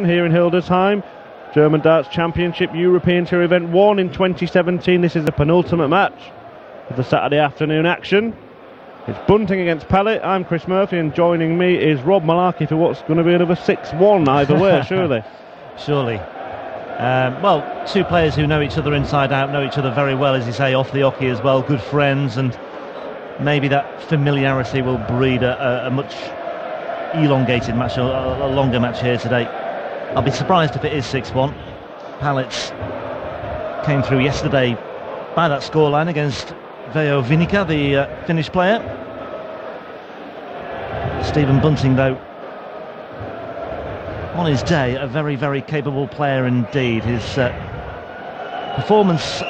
here in Hildesheim. German Darts Championship European Tour event 1 in 2017. This is the penultimate match of the Saturday afternoon action. It's Bunting against Pallett. I'm Chris Murphy, and joining me is Rob Malarkey for what's going to be another 6-1 either way, surely. Surely. Well, two players who know each other inside out, know each other very well, as you say, off the hockey as well, good friends, and maybe that familiarity will breed a much elongated match, a longer match here today. I'll be surprised if it is 6-1. Pallett came through yesterday by that scoreline against Veo Vinica, the Finnish player. Stephen Bunting, though, on his day, a very, very capable player indeed. His performance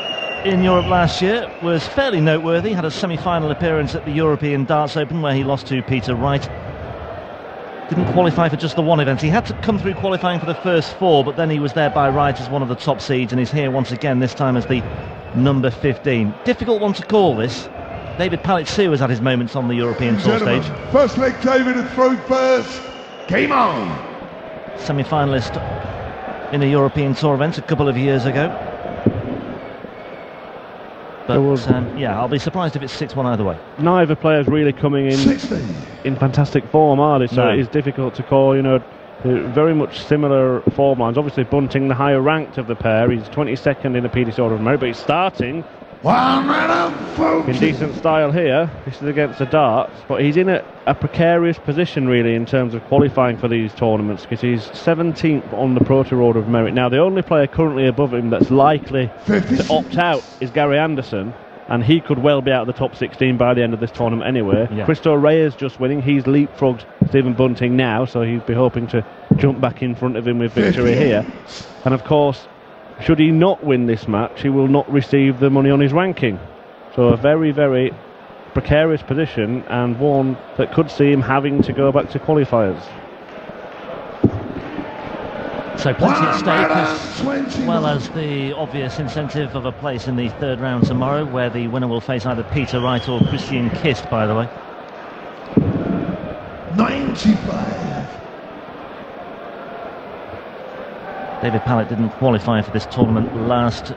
in Europe last year was fairly noteworthy. Had a semi-final appearance at the European Darts Open where he lost to Peter Wright. Didn't qualify for just the one event. He had to come through qualifying for the first 4, but then he was there by Wright as one of the top seeds, and he's here once again, this time as the number 15. Difficult one to call, this. David Pallett too has had his moments on the European Tour stage. First leg, David, and throw first. Game on! Semi-finalist in a European Tour event a couple of years ago. But yeah, I'll be surprised if it's 6-1 either way. Neither player's really coming in fantastic form, are they? So it is difficult to call, you know. Very much similar form lines. Obviously Bunting the higher ranked of the pair. He's 22nd in the PDC order of merit, but he's starting in decent style here. This is against the darts, but he's in a precarious position really in terms of qualifying for these tournaments, because he's 17th on the Pro Tour order of merit. Now the only player currently above him that's likely to opt out is Gary Anderson, and he could well be out of the top 16 by the end of this tournament anyway. Yeah. Cristo Reyes just winning. He's leapfrogged Stephen Bunting now, so he'd be hoping to jump back in front of him with victory here. And of course, should he not win this match, he will not receive the money on his ranking. So a very, very precarious position, and one that could see him having to go back to qualifiers. So plenty at stake, as well as the obvious incentive of a place in the third round tomorrow, where the winner will face either Peter Wright or Christian Kist, by the way. 95. David Pallett didn't qualify for this tournament he lost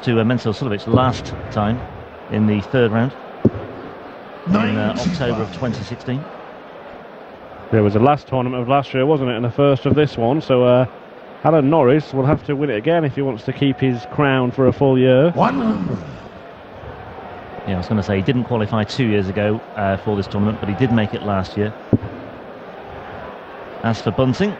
to Menzel Sulovic last time in the third round in October of 2016. There was the last tournament of last year, wasn't it, and the first of this one, so Alan Norris will have to win it again if he wants to keep his crown for a full year. 100. Yeah, I was going to say, he didn't qualify 2 years ago for this tournament, but he did make it last year. As for Bunting,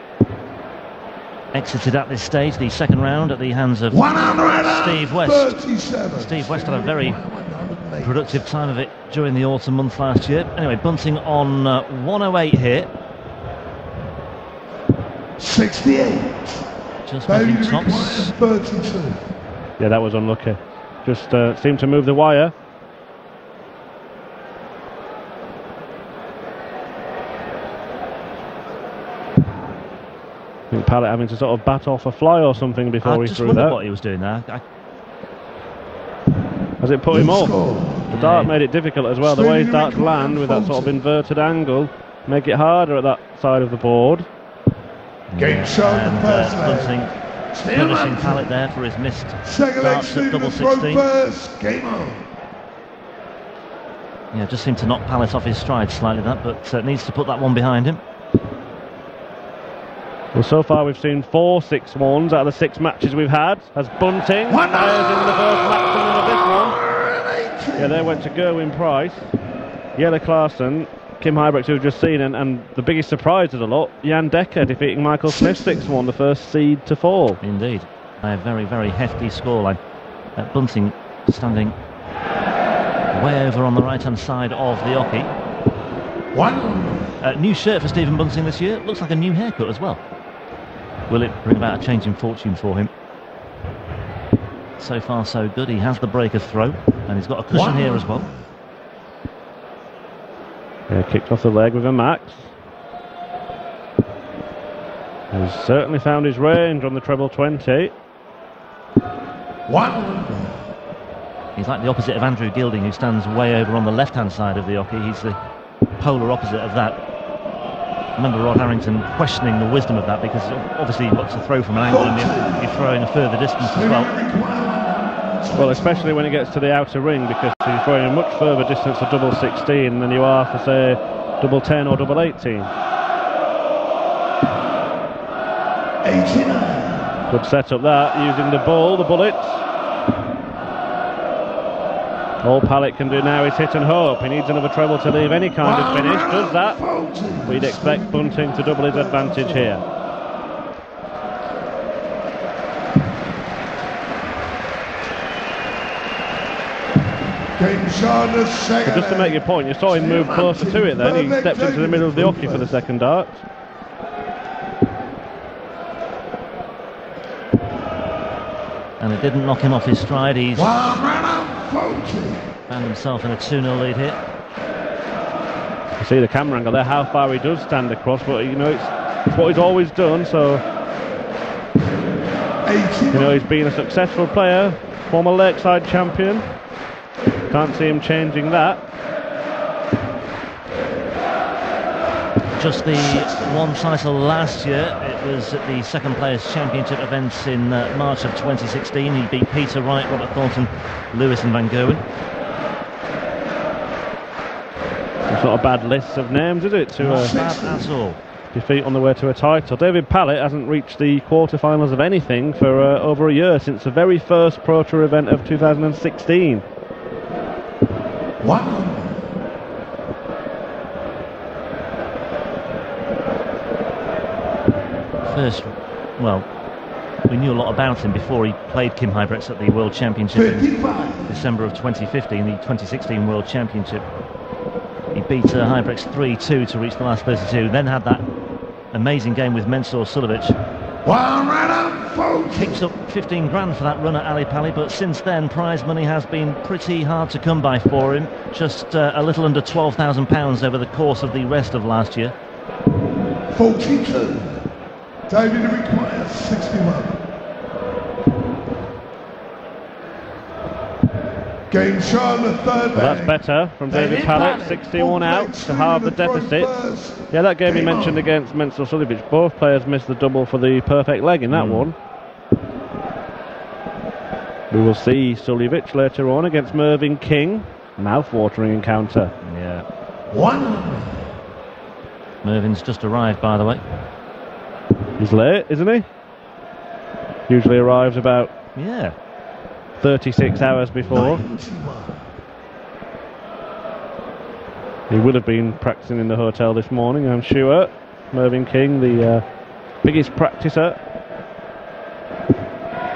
exited at this stage the second round at the hands of Steve West. 37. Steve West had a very productive time of it during the autumn month last year. Anyway, Bunting on 108 here. 68. Just making tops. 32. Yeah, that was unlucky. Just seemed to move the wire. I think Pallett having to sort of bat off a fly or something before he threw that. I just wondered what he was doing there. Has it put him off? The dart made it difficult as well. The way his darts land with that sort of inverted angle make it harder at that side of the board. Game show, and Bunting punishing Pallett there for his missed darts at double 16. Game on. Yeah, just seemed to knock Pallett off his stride slightly, that, but needs to put that one behind him. Well, so far we've seen 4 6-1s out of the 6 matches we've had, as Bunting fires in the first maximum of this one. Yeah, they went to Gerwin Price, Jelle Klaassen, Kim Huybrechts, who we've just seen, and the biggest surprise of the lot, Jan Dekker defeating Michael Smith 6-1, the first seed to fall. Indeed, a very, very hefty scoreline. Bunting standing way over on the right-hand side of the hockey. New shirt for Stephen Bunting this year. Looks like a new haircut as well. Will it bring about a change in fortune for him? So far so good. He has the breaker throw, and he's got a cushion here as well. Yeah, kicked off the leg with a max. He's certainly found his range on the treble 20. He's like the opposite of Andrew Gilding, who stands way over on the left-hand side of the hockey. He's the polar opposite of that. remember Rod Harrington questioning the wisdom of that, because obviously you've got to throw from an angle and you're throwing a further distance as well. Well, especially when it gets to the outer ring, because you're throwing a much further distance to double 16 than you are for, say, double 10 or double 18. 89. Good setup that, using the bullet. All Pallett can do now is hit and hope. He needs another treble to leave any kind of finish. Does that? We'd expect Bunting to double his advantage here. But just to make your point, you saw him move closer to it then. He stepped into the middle of the hockey for the second dart. And it didn't knock him off his stride. He's found himself in a 2-0 lead here. You see the camera angle there, how far he does stand across, but you know, it's what he's always done, so you know, he's been a successful player, former Lakeside champion. Can't see him changing that. Just the one title last year. It was at the second players championship events in March of 2016. He beat Peter Wright, Robert Thornton, Lewis and Van Gerwen. It's not a bad list of names, is it, to not bad at all. Defeat on the way to a title. David Pallett hasn't reached the quarterfinals of anything for over a year, since the very first Pro Tour event of 2016. First, well, we knew a lot about him before he played Kim Huybrechts at the World Championship in December of 2015, the 2016 World Championship. He beat Huybrechts 3-2 to reach the last 32, then had that amazing game with Mensur Sulevic. Picked up 15 grand for that run at Ali Pali, but since then prize money has been pretty hard to come by for him. Just a little under £12,000 over the course of the rest of last year. 42. David requires 61. Game shot the third. Well, that's better from David Pallett. 61 out to halve the deficit. Yeah, that game he mentioned against Mensur Sulevic, both players missed the double for the perfect leg in that one. We will see Sulevic later on against Mervyn King. Mouth-watering encounter. Yeah. Mervyn's just arrived, by the way. He's late, isn't he? Usually arrives about 36 hours before. He would have been practicing in the hotel this morning, I'm sure. Mervyn King, the biggest practicer.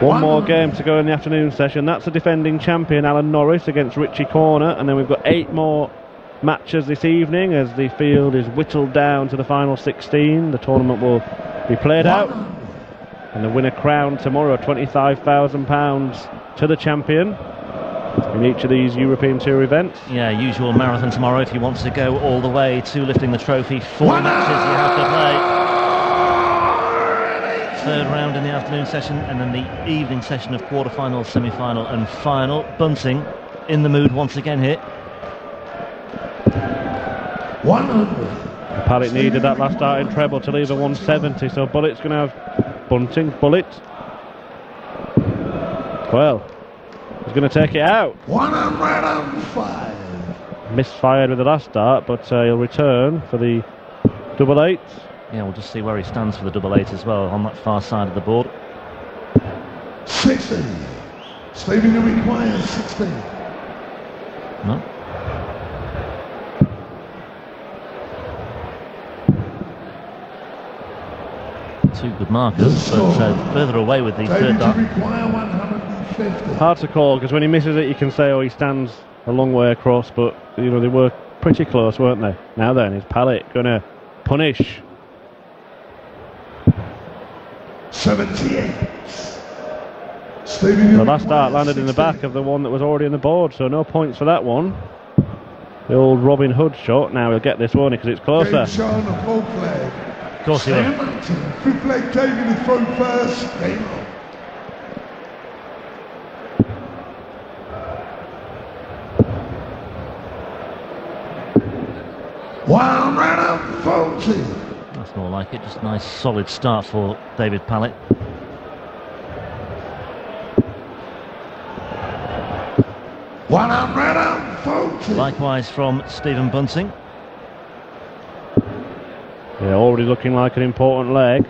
One more game to go in the afternoon session. That's the defending champion Alan Norris against Richie Corner, and then we've got 8 more matches this evening as the field is whittled down to the final 16. The tournament will be played out, and the winner crowned tomorrow, £25,000 to the champion in each of these European Tour events. Yeah, usual marathon tomorrow if you want to go all the way to lifting the trophy. 4 matches you have to play. Third round in the afternoon session, and then the evening session of quarter-final, semi-final and final. Bunting in the mood once again here. 100. Pallett needed that last starting treble to leave a 170, so Bullett's going to have Bunting, Bullitt. Well, he's going to take it out. 105. Misfired with the last start, but he'll return for the double 8. Yeah, we'll just see where he stands for the double 8 as well, on that far side of the board. 60. Stephen requires 60. No. Two good markers, but further away with the third dart. Hard to call, because when he misses it you can say, oh, he stands a long way across, but you know, they were pretty close, weren't they? Now then, is Pallett going to punish? 78. The last dart landed in the back of the one that was already on the board, so no points for that one. The old Robin Hood shot. Now he'll get this one because it's closer. Of course he will. Fifth leg taking the throw first. Game on. like it. Just a nice solid start for David Pallett. Likewise from Stephen Bunting. Yeah, already looking like an important leg.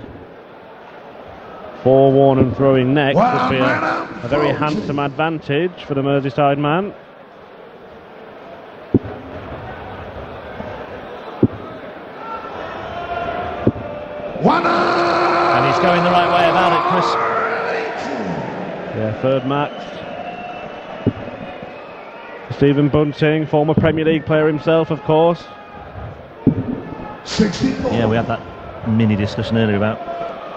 4-1 and throwing next would be a very handsome advantage for the Merseyside man. And he's going the right way about it, Chris. Yeah, third max. Stephen Bunting, former Premier League player himself, of course. 64. Yeah, we had that mini discussion earlier about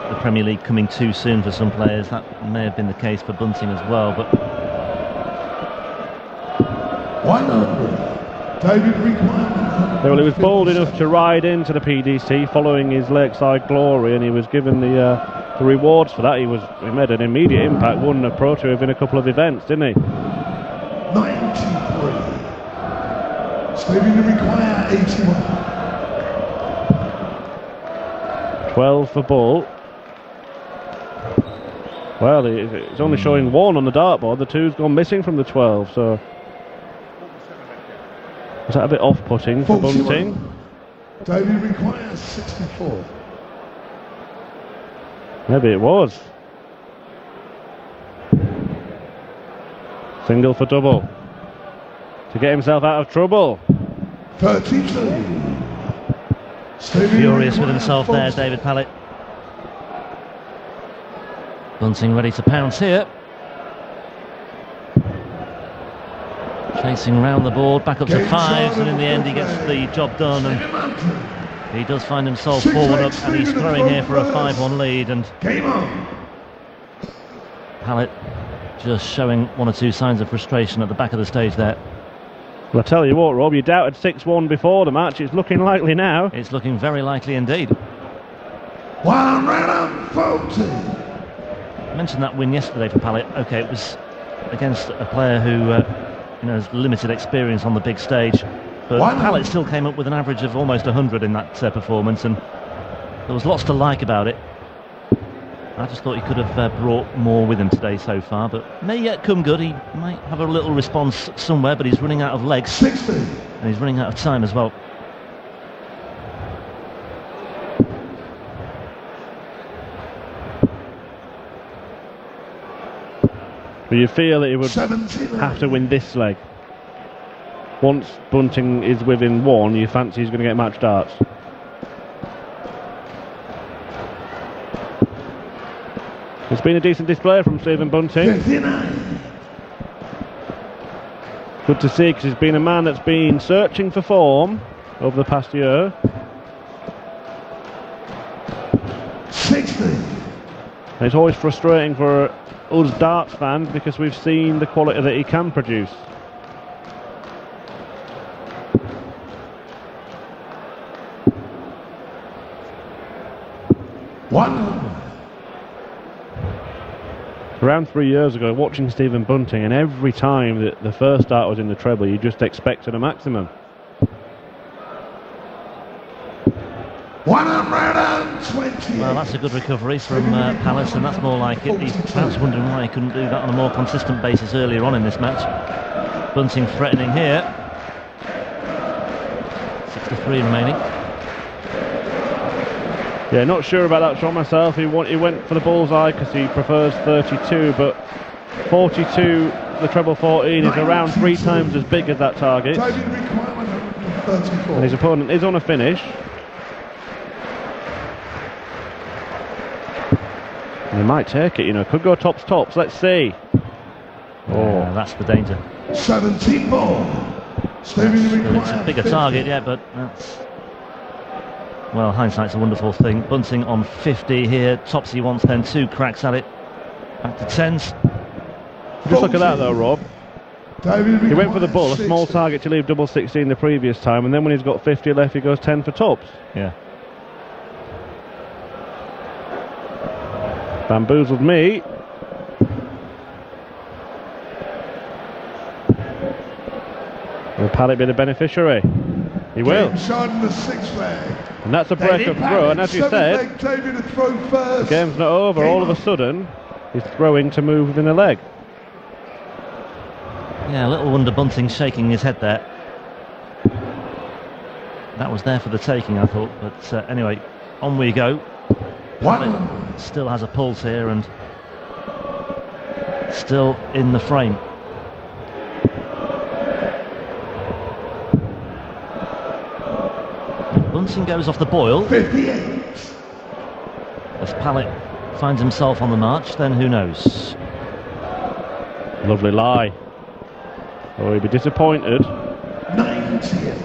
the Premier League coming too soon for some players. That may have been the case for Bunting as well, but 100. David requirement. Well, he was bold enough to ride into the PDC following his Lakeside glory, and he was given the rewards for that. He made an immediate impact, won a Pro Tour in a couple of events, didn't he? 93. Stephen require 81. 12 for Bull. Well, it's only showing 1 on the dartboard. The 2's gone missing from the 12, so is that a bit off-putting for Bunting? David requires 64. Maybe it was. Single for double to get himself out of trouble. 32. Furious with himself there, David Pallett. Bunting ready to pounce here. Chasing round the board, back up to 5s, and in the end he gets the job done, and he does find himself 4-1 up, and he's throwing here for a 5-1 lead, and Pallett just showing 1 or 2 signs of frustration at the back of the stage there. Well, I tell you what, Rob, you doubted 6-1 before the match. It's looking likely now. It's looking very likely indeed. 140. I mentioned that win yesterday for Pallett. Okay, it was against a player who has limited experience on the big stage, but Pallett still came up with an average of almost 100 in that performance, and there was lots to like about it. I just thought he could have brought more with him today so far, but may yet come good. He might have a little response somewhere, but he's running out of legs 60. and he's running out of time as well. But you feel that he would have to win this leg. Once Bunting is within 1, you fancy he's going to get match darts. It's been a decent display from Stephen Bunting. 59. Good to see, because he's been a man that's been searching for form over the past year. 60. And it's always frustrating for us darts fans because we've seen the quality that he can produce. Around 3 years ago, watching Stephen Bunting, and every time that the first dart was in the treble, you just expected a maximum. 120. Well, that's a good recovery from Pallett, and that's more like it. He's perhaps wondering why he couldn't do that on a more consistent basis earlier on in this match. Bunting threatening here. 63 remaining. Yeah, not sure about that shot myself. He went for the bullseye because he prefers 32, but 42, the treble 14, is around 3 times as big as that target. And his opponent is on a finish. He might take it, you know, could go tops, let's see. Oh, that's the danger. 74. It's a bigger target, yeah, but that's... Well, hindsight's a wonderful thing. Bunting on 50 here. Topsy wants then 2 cracks at it. Back to 10s. Just look at that though, Rob. He went for the bull, a small target to leave double 16 the previous time, and then when he's got 50 left, he goes 10 for tops. Yeah. Bamboozled me. Will Pallett be the beneficiary? He will. Shot in the 6th flag. And that's a break of throw, and as you said, the game's not over. All of a sudden, he's throwing to move within a leg. Yeah, little wonder Bunting shaking his head there. That was there for the taking, I thought. But anyway, on we go. Pallett still has a pulse here and still in the frame. Bunting goes off the boil. 58. As Pallett finds himself on the march, then who knows? Lovely lie. Oh, he'd be disappointed. 98.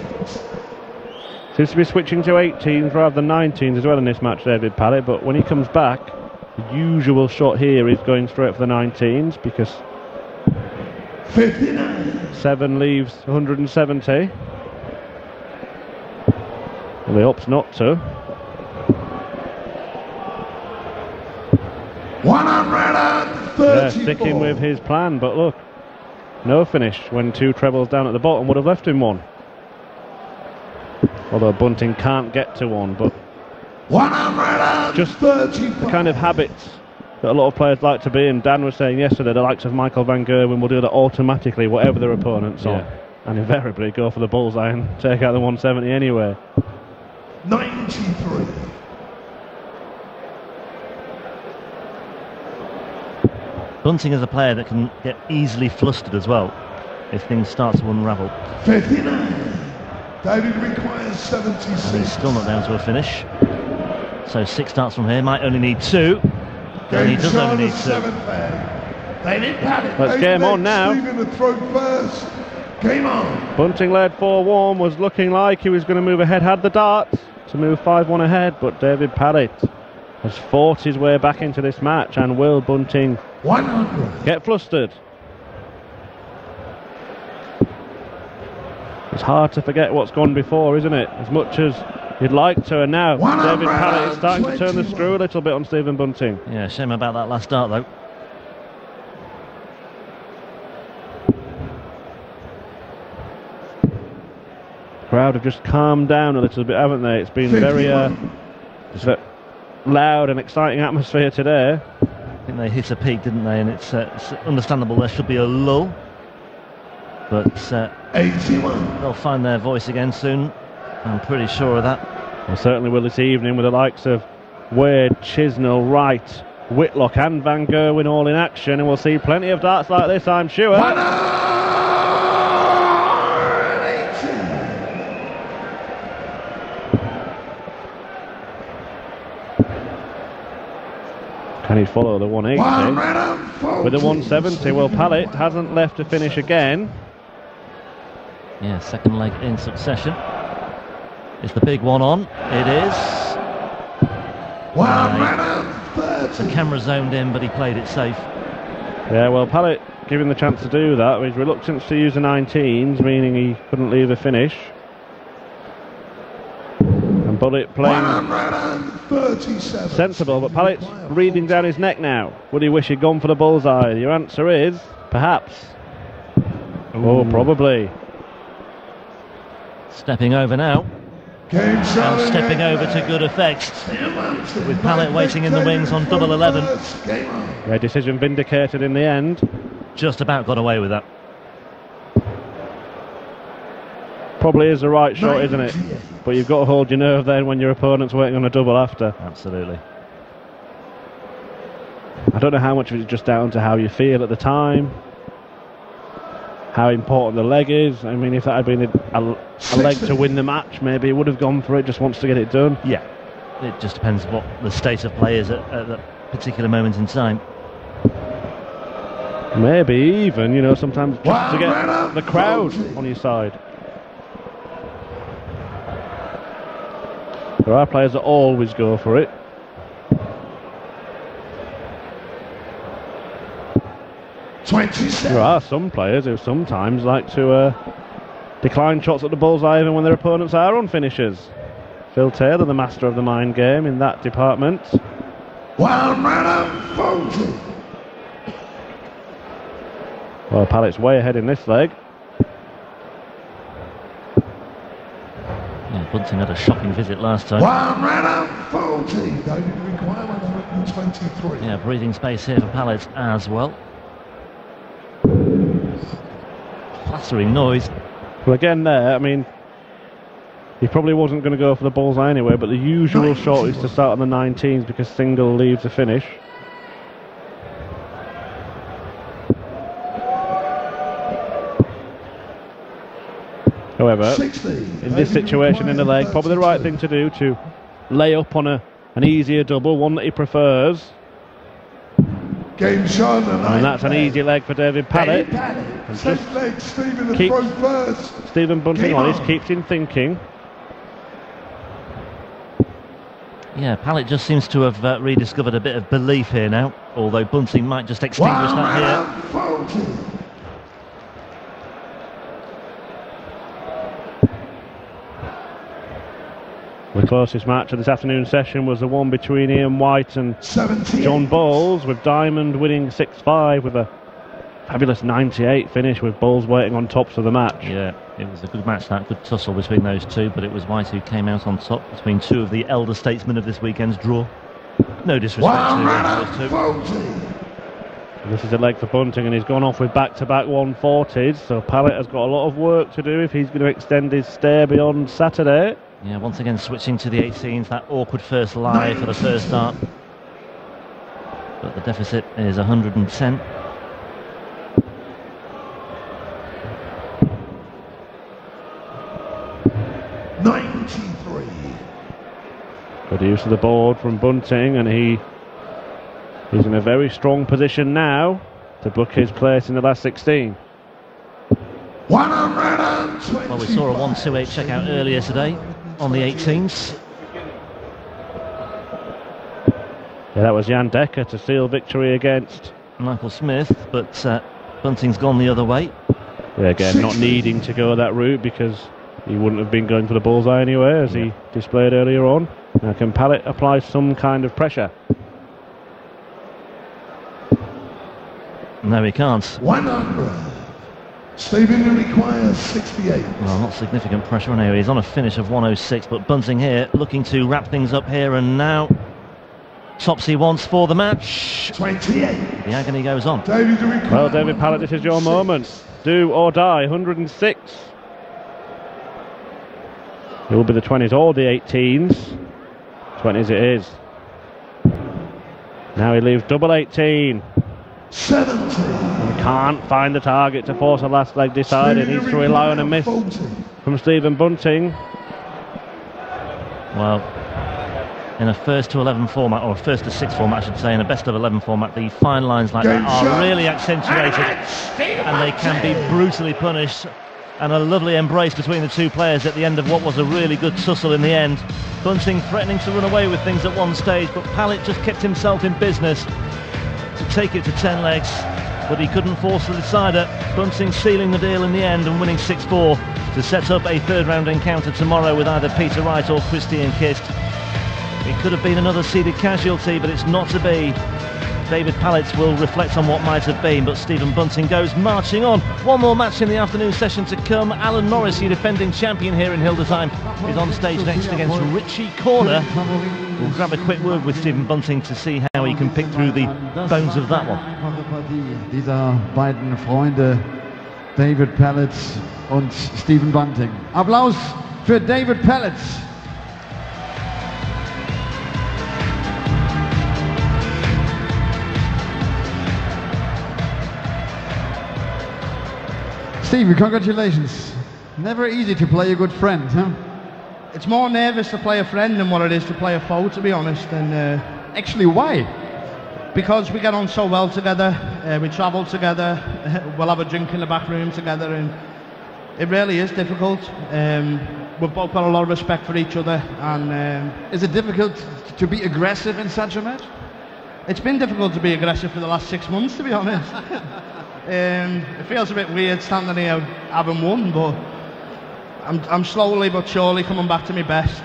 Seems to be switching to 18s rather than 19s as well in this match, David Pallett, but when he comes back, the usual shot here is going straight for the 19s because 59. 7 leaves 170. Well, he opts not to. 134. Yeah, sticking with his plan, but look, no finish when 2 trebles down at the bottom would have left him 1. Although Bunting can't get to 1, but just the kind of habits that a lot of players like to be in. Dan was saying yesterday the likes of Michael van Gerwen will do that automatically whatever their opponent's on, and invariably go for the bullseye and take out the 170 anyway. 93. Bunting is a player that can get easily flustered as well if things start to unravel. 59. David requires 76. And he's still not down to a finish. So 6 starts from here, might only need 2. And he does only need 2. Let's game on now. Game on. Bunting led 4-1, was looking like he was going to move ahead, had the darts to move 5-1 ahead, but David Pallett has fought his way back into this match, and will Bunting 100. get flustered? It's hard to forget what's gone before, isn't it? As much as you'd like to, and now David Pallett is starting to turn the screw a little bit on Stephen Bunting. Yeah, shame about that last start though. Crowd have just calmed down a little bit, haven't they? It's been very loud and exciting atmosphere today. I think they hit a peak, didn't they? And it's understandable there should be a lull. But 81. They'll find their voice again soon. I'm pretty sure of that. Well, certainly will this evening, with the likes of Wade, Chisnell, Wright, Whitlock and Van Gerwen all in action, and we'll see plenty of darts like this, I'm sure. Can he follow the 180 with the 170? Well, Pallett hasn't left to finish again. Yeah, second leg in succession. Is the big one on? It is. The camera zoned in, but he played it safe. Yeah, well, Pallett given the chance to do that, with reluctance to use the 19s, meaning he couldn't leave a finish. And Bullet playing sensible, but Pallett's breathing down his neck now. Would he wish he'd gone for the bullseye? Your answer is perhaps. Oh, probably. Stepping over now. And stepping over to good effect. With Pallett waiting in the wings on double 11. Yeah, decision vindicated in the end. Just about got away with that. Probably is the right shot, isn't it? But you've got to hold your nerve then when your opponent's waiting on a double after. Absolutely. I don't know how much of it's just down to how you feel at the time, how important the leg is. I mean, if that had been a leg to win the match, maybe he would have gone for it, just wants to get it done. Yeah, it just depends what the state of play is at that particular moment in time. Maybe even, you know, sometimes just to get the crowd on your side. There are players that always go for it. There are some players who sometimes like to decline shots at the bullseye even when their opponents are on finishers. Phil Taylor, the master of the mind game in that department. Well, Pallett's way ahead in this leg. Yeah, Bunting had a shocking visit last time. 140. David require 123. Yeah, breathing space here for Pallett as well. Clattering noise. Well, again there, I mean, he probably wasn't going to go for the bullseye anyway, but the usual shot is to start on the 19s because single leaves the finish. However, in this situation in the leg, probably the right thing to do to lay up on an easier double, one that he prefers. Game shown, and that's an easy leg for David Pallett. Leg, Stephen keeps first. Stephen Bunting honest, keeps him thinking. Yeah, Pallett just seems to have rediscovered a bit of belief here now, although Bunting might just extinguish that here. The closest match of this afternoon session was the one between Ian White and John Bowles, with Diamond winning 6-5 with a fabulous 98 finish, with Bowles waiting on tops of the match. Yeah, it was a good match, that good tussle between those two, but it was White who came out on top between two of the elder statesmen of this weekend's draw. No disrespect to those two. This is a leg for Bunting, and he's gone off with back-to-back 140s, so Pallett has got a lot of work to do if he's going to extend his stay beyond Saturday. Yeah, once again switching to the 18s, that awkward first lie for the first start. But the deficit is 110. Good use of the board from Bunting, and he's in a very strong position now to book his place in the last 16. 120. Well, we saw a 128 checkout earlier today on the 18s. Yeah, that was Jan Dekker to seal victory against Michael Smith, but Bunting's gone the other way. Yeah, again, not needing to go that route because he wouldn't have been going for the bullseye anyway, as he displayed earlier on. Now, can Pallett apply some kind of pressure? No, he can't. 100. Stephen requires 68. Well, not significant pressure on here. He's on a finish of 106, but Bunting here looking to wrap things up here, and now tops he wants for the match. 28. The agony goes on. Well, David Pallett, this is your moment. Do or die, 106. It will be the 20s or the 18s. 20s it is. Now he leaves double 18. 70. Can't find the target to force a last leg decided. Needs to rely on a miss from Stephen Bunting. Well, in a first to 11 format, or first to 6 format I should say, in a best of 11 format, the fine lines like that are really accentuated and they can be brutally punished. And a lovely embrace between the two players at the end of what was a really good tussle in the end. Bunting threatening to run away with things at one stage, but Pallett just kept himself in business to take it to 10 legs, but he couldn't force the decider. Bunting sealing the deal in the end and winning 6-4 to set up a third round encounter tomorrow with either Peter Wright or Christian Kist. It could have been another seeded casualty, but it's not to be. David Pallett will reflect on what might have been, but Stephen Bunting goes marching on. One more match in the afternoon session to come. Alan Norris, your defending champion here in Hildesheim, is on stage next against Richie Corner. We'll grab a quick word with Stephen Bunting to see how he can pick through the bones of that one. Dieser beiden Freunde, David Pallett und Stephen Bunting. Applaus für David Pallett. Steve, congratulations. Never easy to play a good friend, huh? It's more nervous to play a friend than what it is to play a foe, to be honest. And actually, why? Because we get on so well together. We travel together. We'll have a drink in the back room together, and it really is difficult. We've both got a lot of respect for each other. And is it difficult to be aggressive in such a match? It's been difficult to be aggressive for the last 6 months, to be honest. It feels a bit weird standing here having won, but I'm slowly but surely coming back to my best.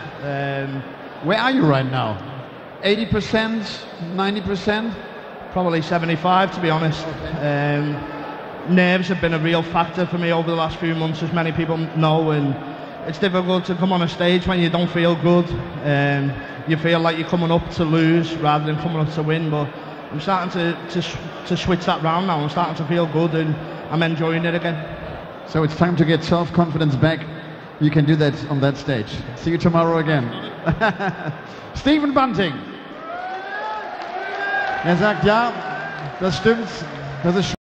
Where are you right now? 80%? 90%? Probably 75, to be honest. Nerves have been a real factor for me over the last few months, as many people know, and it's difficult to come on a stage when you don't feel good. You feel like you're coming up to lose rather than coming up to win. But I'm starting to switch that round now. I'm starting to feel good and I'm enjoying it again. So it's time to get self-confidence back. You can do that on that stage. See you tomorrow again. Stephen Bunting. Er sagt ja, das stimmt. Das ist